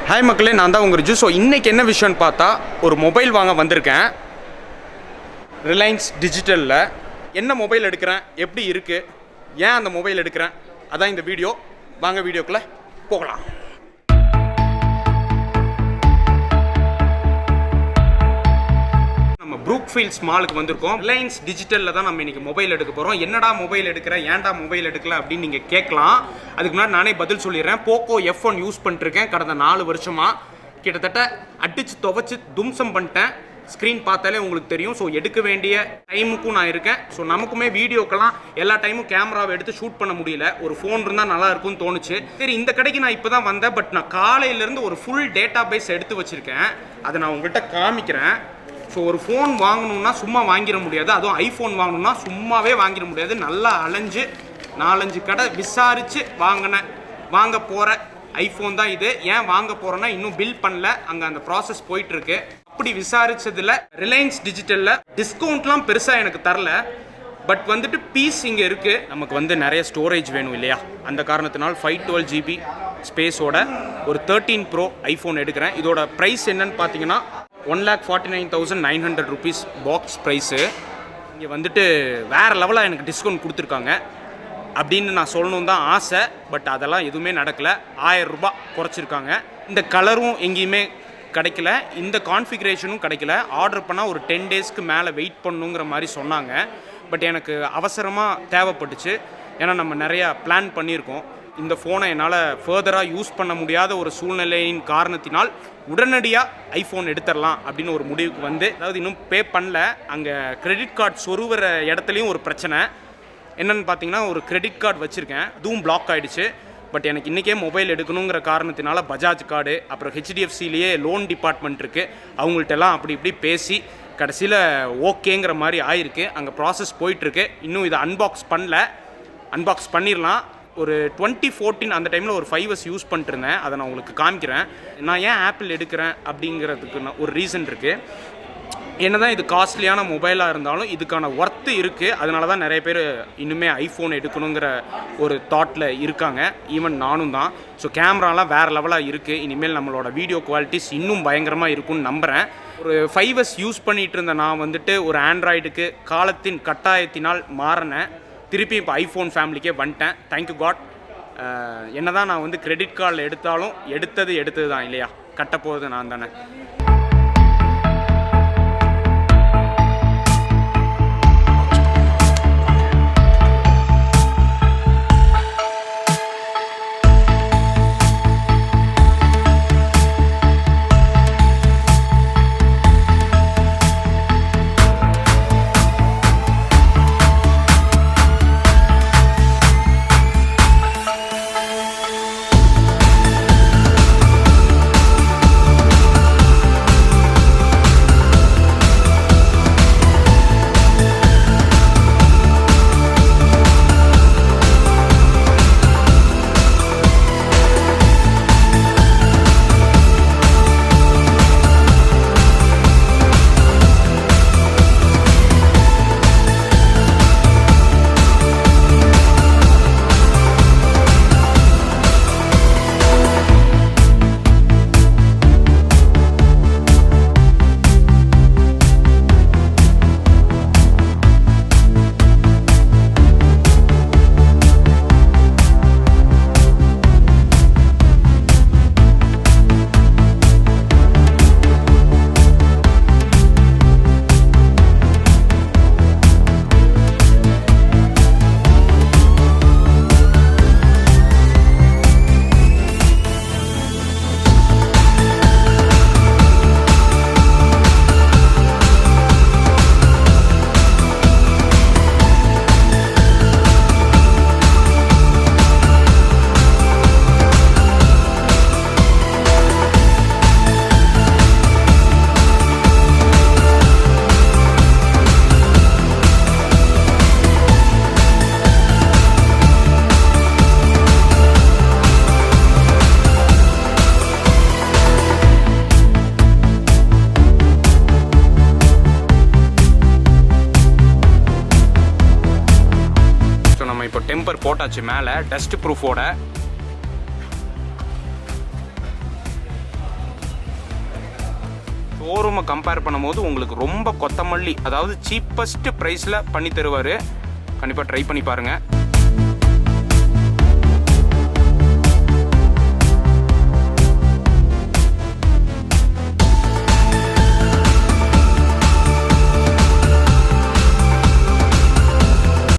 Hi மக்களே, நான் தான் உங்கள் ரிஜு. ஸோ இன்றைக்கி என்ன விஷயம்னு பார்த்தா, ஒரு மொபைல் வாங்க வந்திருக்கேன். ரிலையன்ஸ் டிஜிட்டலில் என்ன மொபைல் எடுக்கிறேன், எப்படி இருக்குது, ஏன் அந்த மொபைல் எடுக்கிறேன், அதான் இந்த வீடியோ. வாங்க வீடியோக்குள்ளே போகலாம். நம்ம ப்ரூக்ஃபீல்ட் மாலுக்கு வந்திருக்கோம். ரிலையன்ஸ் டிஜிட்டலில் தான் நம்ம இன்றைக்கி மொபைல் எடுக்க போகிறோம். என்னடா மொபைல் எடுக்கிறேன், ஏன்டா மொபைல் எடுக்கல அப்படின்னு நீங்கள் கேட்கலாம். அதுக்கு முன்னாடி நானே பதில் சொல்லிடுறேன். போக்கோ F1 யூஸ் பண்ணிருக்கேன் கடந்த 4 வருஷமாக. கிட்டத்தட்ட அடித்து துவைச்சி தும்சம் பண்ணிட்டேன். ஸ்க்ரீன் பார்த்தாலே உங்களுக்கு தெரியும். ஸோ எடுக்க வேண்டிய டைமுக்கும் நான் இருக்கேன். ஸோ நமக்குமே வீடியோக்கெல்லாம் எல்லா டைமும் கேமராவை எடுத்து ஷூட் பண்ண முடியல. ஒரு ஃபோன் இருந்தால் நல்லா இருக்கும்னு தோணுச்சு. சரி, இந்த கடைக்கு நான் இப்போ தான் வந்தேன். பட் நான் காலையிலேருந்து ஒரு ஃபுல் டேட்டா பேஸ் எடுத்து வச்சுருக்கேன். அதை நான் உங்கள்கிட்ட காமிக்கிறேன். ஸோ ஒரு ஃபோன் வாங்கணுன்னா சும்மா வாங்கிட முடியாது. அதுவும் ஐஃபோன் வாங்கணுன்னா சும்மாவே வாங்கிட முடியாது. நல்லா அலைஞ்சு 4-5 கடை விசாரித்து வாங்க போகிற ஐஃபோன் தான் இது. ஏன் வாங்க போகிறேன்னா, இன்னும் பில் பண்ணல, அங்கே அந்த ப்ராசஸ் போயிட்டுருக்கு. அப்படி விசாரித்ததில் ரிலையன்ஸ் டிஜிட்டலில் டிஸ்கவுண்ட்லாம் பெருசாக எனக்கு தரல. பட் வந்துட்டு பீஸ் இங்கே இருக்குது. நமக்கு நிறைய ஸ்டோரேஜ் வேணும் இல்லையா? அந்த காரணத்தினால் 512 GB ஸ்பேஸோட ஒரு 13 Pro ஐஃபோன் எடுக்கிறேன். இதோட ப்ரைஸ் என்னன்னு பார்த்தீங்கன்னா 1,49,900 rupees பாக்ஸ் ப்ரைஸு. இங்கே வேறு லெவலாக எனக்கு டிஸ்கவுண்ட் கொடுத்துருக்காங்க அப்படின்னு நான் சொல்லணும் தான் ஆசை. பட் அதெல்லாம் எதுவுமே நடக்கலை. 1000 ரூபாய் குறைச்சிருக்காங்க. இந்த கலரும் எங்கேயுமே கிடைக்கல, இந்த கான்ஃபிகரேஷனும் கிடைக்கல. ஆர்டர் பண்ணால் ஒரு 10 டேஸ்க்கு மேலே வெயிட் பண்ணுங்கிற மாதிரி சொன்னாங்க. பட் எனக்கு அவசரமாக தேவைப்பட்டுச்சு. ஏன்னா நம்ம நிறையா பிளான் பண்ணியிருக்கோம். இந்த ஃபோனை என்னால் ஃபர்தராக யூஸ் பண்ண முடியாத ஒரு சூழ்நிலையின் காரணத்தினால் உடனடியாக ஐஃபோன் எடுத்துடலாம் அப்படின்னு ஒரு முடிவுக்கு அதாவது இன்னும் பே பண்ணல. அங்கே கிரெடிட் கார்டு சொருகிற இடத்துலையும் ஒரு பிரச்சனை. என்னென்னு பார்த்தீங்கன்னா, ஒரு கிரெடிட் கார்டு வச்சுருக்கேன், அதுவும் பிளாக் ஆகிடுச்சு. பட் எனக்கு இன்றைக்கே மொபைல் எடுக்கணுங்கிற காரணத்தினால பஜாஜ் கார்டு, அப்புறம் HDFCலேயே லோன் டிபார்ட்மெண்ட் இருக்குது, அவங்கள்ட்டெல்லாம் அப்படி இப்படி பேசி கடைசியில் ஓகேங்கிற மாதிரி ஆயிருக்கு. அங்கே ப்ராசஸ் போயிட்டுருக்கு. இன்னும் இதை அன்பாக்ஸ் பண்ணிடலாம். ஒரு 2014 அந்த டைமில் ஒரு 5S யூஸ் பண்ணிட்டுருந்தேன். அதை நான் உங்களுக்கு காமிக்கிறேன். நான் ஏன் ஆப்பிள் எடுக்கிறேன் அப்படிங்கிறதுக்கு ஒரு ரீசன் இருக்குது. என்னதான் இது காஸ்ட்லியான மொபைலாக இருந்தாலும் இதுக்கான ஒர்த்து இருக்குது. அதனால தான் நிறைய பேர் இன்னுமே ஐஃபோன் எடுக்கணுங்கிற ஒரு தாட்டில் இருக்காங்க. ஈவன் நானும் தான். ஸோ கேமராலாம் வேறு லெவலாக இருக்குது. இனிமேல் நம்மளோட வீடியோ குவாலிட்டிஸ் இன்னும் பயங்கரமாக இருக்கும்னு நம்புகிறேன். ஒரு 5S யூஸ் பண்ணிகிட்டு இருந்த நான் ஒரு ஆண்ட்ராய்டுக்கு காலத்தின் கட்டாயத்தினால் மாறினேன். திருப்பி இப்போ ஐஃபோன் ஃபேமிலிக்கே வந்துட்டேன். Thank you God. என்ன தான் நான் கிரெடிட் கார்டில் எடுத்தாலும் எடுத்தது தான் இல்லையா? கட்டப்போகுது நான் தானே. டெம்பர் போட்டாச்சு மேலே டஸ்ட் ப்ரூஃபோட. ஷோரூமை கம்பேர் பண்ணும்போது உங்களுக்கு ரொம்ப கொத்தமல்லி, அதாவது சீப்பஸ்ட் ப்ரைஸில் பண்ணி தருவார். கண்டிப்பாக ட்ரை பண்ணி பாருங்கள்.